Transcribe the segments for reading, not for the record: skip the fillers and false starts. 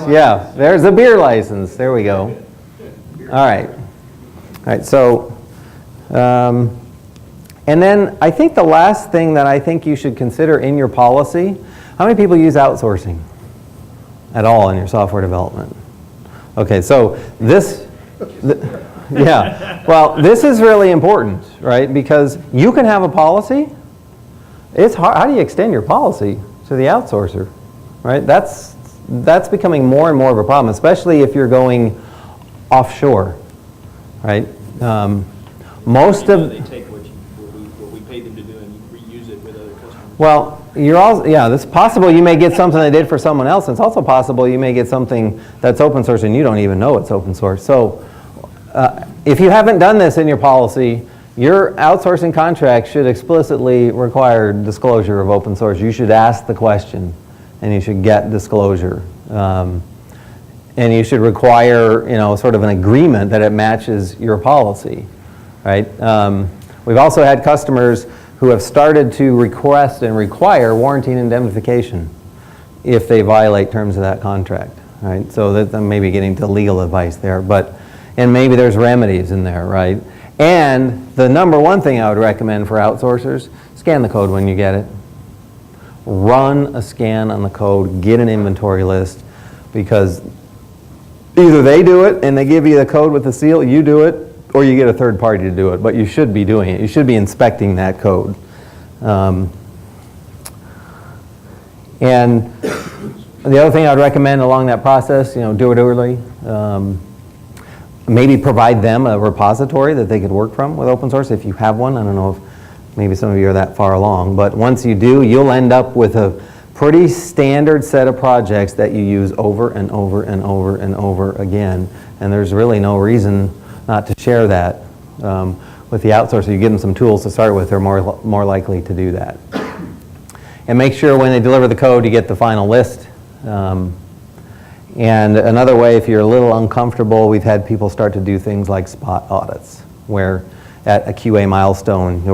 Yeah, there's a beer license. There we go. All right. All right, so, and then I think the last thing that I think you should consider in your policy, how many people use outsourcing at all in your software development? Okay, so this, yeah, well, this is really important, right? Because you can have a policy. It's hard. How do you extend your policy to the outsourcer, right? That's becoming more and more of a problem, especially if you're going offshore, right? Most of they take what we paid them to do and reuse it with other customers. Well, you're also, yeah, it's possible you may get something they did for someone else. It's also possible you may get something that's open source and you don't even know it's open source. So if you haven't done this in your policy, your outsourcing contract should explicitly require disclosure of open source. You should ask the question and you should get disclosure. And you should require, sort of an agreement that it matches your policy, right? We've also had customers who have started to request and require warranty and indemnification if they violate terms of that contract, right? So that I'm maybe getting to legal advice there, and maybe there's remedies in there, right? And the number one thing I would recommend for outsourcers, scan the code when you get it. Run a scan on the code, get an inventory list, because either they do it and they give you the code with the seal, you do it, or you get a third party to do it, but you should be doing it. You should be inspecting that code. And the other thing I'd recommend along that process, do it early. Maybe provide them a repository that they could work from with open source if you have one. I don't know if maybe some of you are that far along, but once you do, you'll end up with a pretty standard set of projects that you use over and over and over and over again, and there's really no reason not to share that with the outsourcer. You give them some tools to start with, they're more likely to do that. And make sure when they deliver the code, you get the final list. And another way, if you're a little uncomfortable, we've had people start to do things like spot audits, where at a QA milestone, you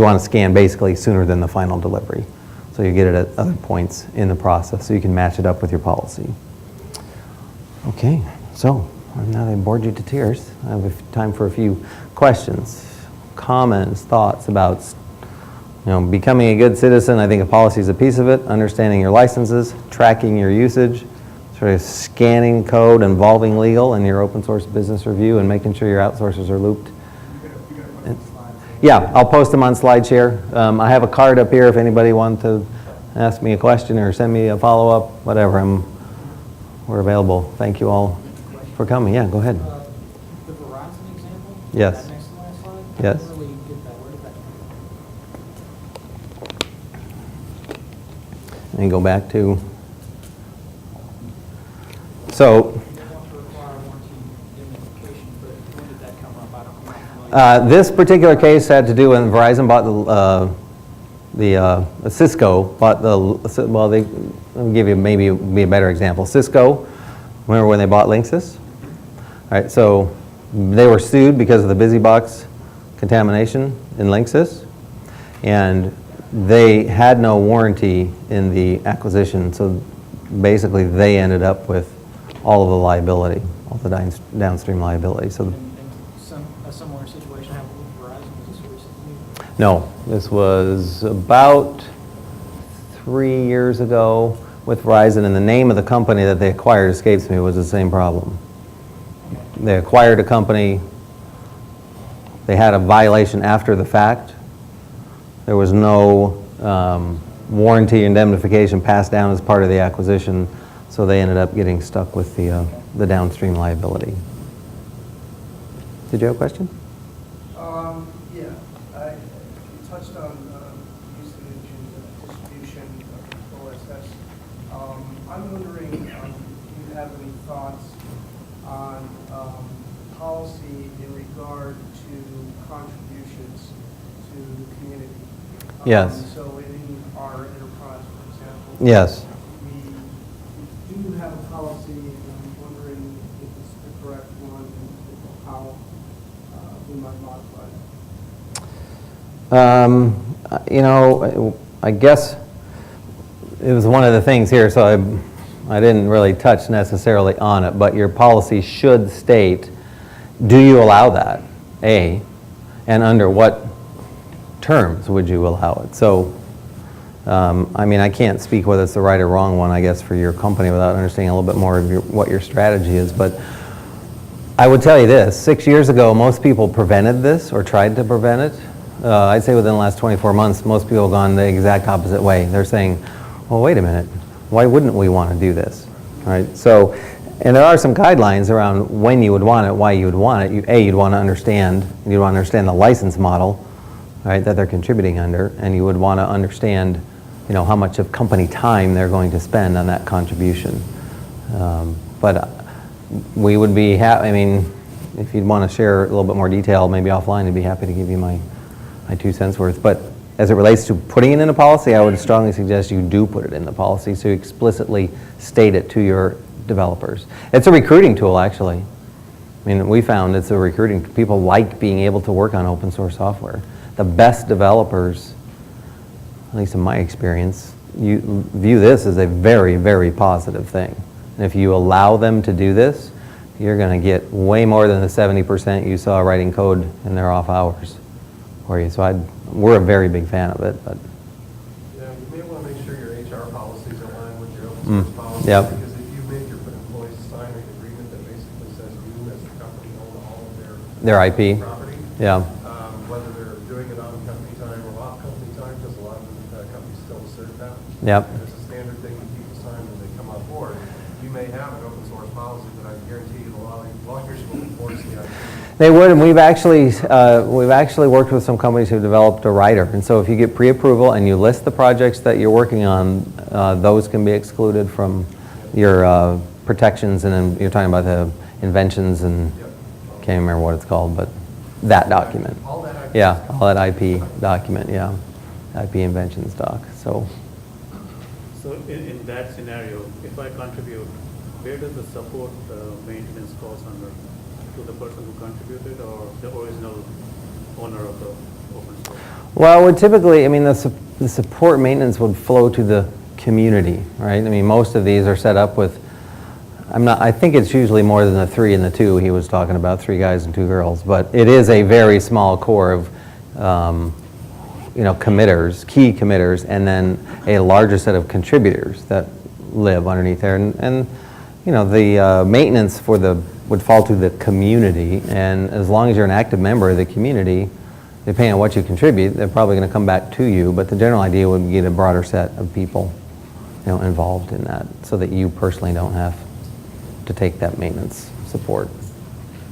want to scan basically sooner than the final delivery. So you get it at other points in the process, so you can match it up with your policy. Okay, so now that I bored you to tears, I have time for a few questions, comments, thoughts about becoming a good citizen. I think a policy is a piece of it, understanding your licenses, tracking your usage, sort of scanning code involving legal in your open source business review, and making sure your outsourcers are looped. Yeah, I'll post them on SlideShare. I have a card up here if anybody wants to ask me a question or send me a follow-up, whatever. We're available. Thank you all for coming. Yeah, go ahead. The Verizon example? Yes. Next to my slide? Yes. I don't really get that. Where did that come from? And go back to, so this particular case had to do when Verizon bought Cisco bought well, let me give you maybe be a better example. Cisco, remember when they bought Linksys? All right, so they were sued because of the BusyBox contamination in Linksys, and they had no warranty in the acquisition, so basically they ended up with all of the liability, all the downstream liability. So a similar situation happened with Verizon. Was this recently? No, this was about 3 years ago with Verizon, and the name of the company that they acquired escapes me. Was the same problem. They acquired a company, they had a violation after the fact. There was no warranty indemnification passed down as part of the acquisition, so they ended up getting stuck with the downstream liability. Did you have a question? Yeah, you touched on usage and distribution of OSS. I'm wondering if you have any thoughts on policy in regard to contributions to the community. Yes. So in our enterprise, for example, Yes. we do have a policy, and I'm wondering if it's the correct one and how we might modify it. I guess it was one of the things here, so I didn't really touch necessarily on it, but your policy should state, do you allow that? A, and under what terms would you allow it? So, I mean, I can't speak whether it's the right or wrong one, I guess, for your company without understanding a little bit more of what your strategy is, but I would tell you this, 6 years ago, most people prevented this or tried to prevent it. I'd say within the last 24 months, most people have gone the exact opposite way. They're saying, well, wait a minute, why wouldn't we want to do this, right? So, and there are some guidelines around when you would want it, why you would want it. You'd want to understand the license model, right, that they're contributing under, and you would want to understand, you know, how much of company time they're going to spend on that contribution. But we would be I mean, if you'd want to share a little bit more detail, maybe offline, I'd be happy to give you my 2 cents worth. But as it relates to putting it in a policy, I would strongly suggest you do put it in the policy so you explicitly state it to your developers. It's a recruiting tool, actually. I mean, we found it's a recruiting, people like being able to work on open source software. The best developers, at least in my experience, you view this as a very, very positive thing. And if you allow them to do this, you're going to get way more than the 70% you saw writing code in their off hours for you. So we're a very big fan of it. But yeah, you may want to make sure your HR policies align with your open source policies. Yep. Because if you make your employees sign an agreement that basically says you as the company own all of their IP. property, Yeah. whether they're doing it on company time or off company time, because a lot of companies still assert that. Yep. And it's a standard thing that people sign when they come on board. You may have an open source policy, but I guarantee you a lot of lawyers will enforce the IP. They would, and we've actually worked with some companies who developed a rider. And so if you get pre-approval and you list the projects that you're working on, those can be excluded from your protections. And then you're talking about the inventions and can't remember what it's called, but that document. All that IP. Yeah, all that IP document. Yeah, IP inventions doc. So in that scenario, if I contribute, where does the support maintenance cost under? To the person who contributed or the original owner of the open source? well, would typically, I mean, the support maintenance would flow to the community, right? I mean, most of these are set up with, I think it's usually more than the 3 and the 2 he was talking about, 3 guys and 2 girls, but it is a very small core of, you know, committers, key committers, and then a larger set of contributors that live underneath there. And you know, the maintenance for would fall to the community, and as long as you're an active member of the community, depending on what you contribute, they're probably going to come back to you, but the general idea would be get a broader set of people, you know, involved in that, so that you personally don't have to take that maintenance support.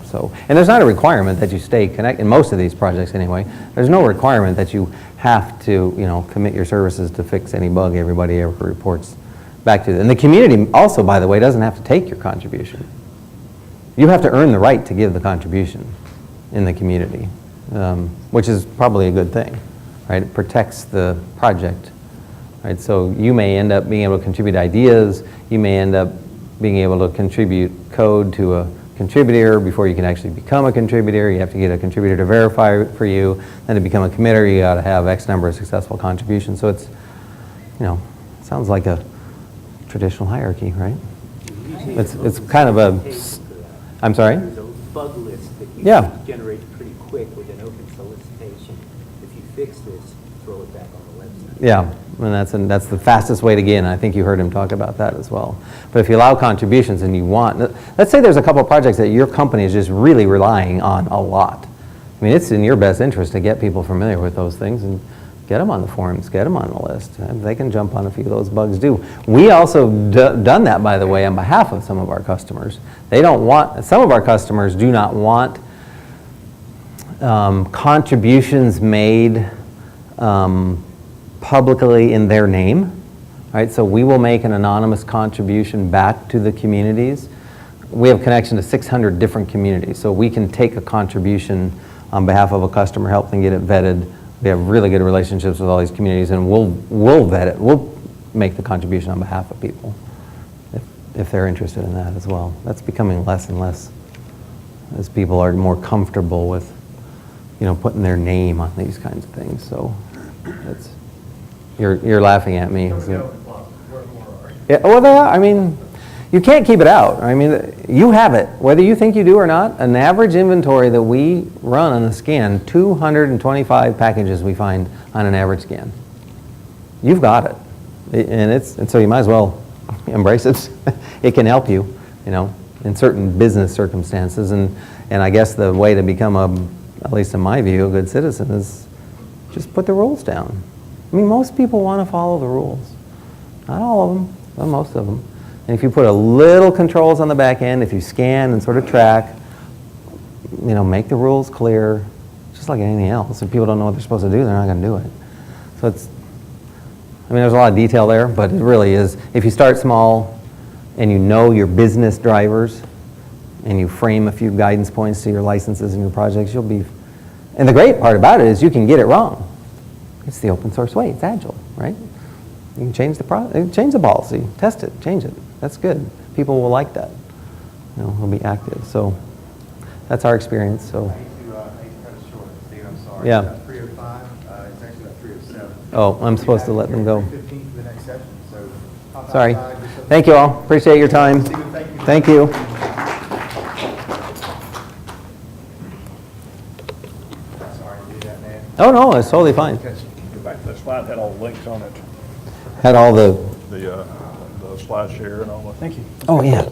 So, and there's not a requirement that you stay connected, in most of these projects anyway, there's no requirement that you have to, you know, commit your services to fix any bug everybody ever reports back to. And the community also, by the way, doesn't have to take your contribution. You have to earn the right to give the contribution in the community, which is probably a good thing, right? It protects the project, right? So you may end up being able to contribute ideas, you may end up being able to contribute code to a contributor before you can actually become a contributor. You have to get a contributor to verify for you. Then to become a committer, you got to have X number of successful contributions. So it's, you know, sounds like a traditional hierarchy, right? It's kind of a, I'm sorry? There's a bug list that you Yeah. can generate pretty quick with an open solicitation. If you fix this, throw it back on the website. Yeah, and that's the fastest way to get in. I think you heard him talk about that as well. But if you allow contributions and you want, let's say there's a couple of projects that your company is just really relying on a lot. I mean, it's in your best interest to get people familiar with those things and get them on the forums, get them on the list. They can jump on a few of those bugs too. We also done that, by the way, on behalf of some of our customers. They don't want, some of our customers do not want contributions made publicly in their name, right? So we will make an anonymous contribution back to the communities. We have connection to 600 different communities, so we can take a contribution on behalf of a customer, help them get it vetted. We have really good relationships with all these communities, and we'll vet it. We'll make the contribution on behalf of people if they're interested in that as well. That's becoming less and less as people are more comfortable with, you know, putting their name on these kinds of things. So it's, you're laughing at me. So. Yeah, well, they are. I mean, you can't keep it out. I mean, you have it, whether you think you do or not. An average inventory that we run on a scan, 225 packages we find on an average scan. You've got it, and so you might as well embrace it. It can help you, in certain business circumstances. And I guess the way to become at least in my view, a good citizen is just put the rules down. I mean, most people want to follow the rules. Not all of them, but most of them. And if you put a little controls on the back end, if you scan and sort of track, make the rules clear, just like anything else. If people don't know what they're supposed to do, they're not going to do it. So there's a lot of detail there, but it really is, if you start small and you know your business drivers and you frame a few guidance points to your licenses and your projects, you'll be, and the great part about it is you can get it wrong. It's the open source way, it's agile, right? You can change the policy, test it, change it. That's good. People will like that. Will be active. So that's our experience. So. I hate to cut it short, Steve, I'm sorry. Yeah. It's about 3:05, it's actually about 3:07. Oh, I'm supposed to let them go. 3:15 for the next session, so. hop Sorry. outside, do something. Thank you all. Appreciate your time. Stephen, thank you. Thank you. Sorry to do that, man. Oh, no, it's totally fine. Go back to the slide, had all the links on it, Had all the, the slide share and all that. Thank you. oh, yeah.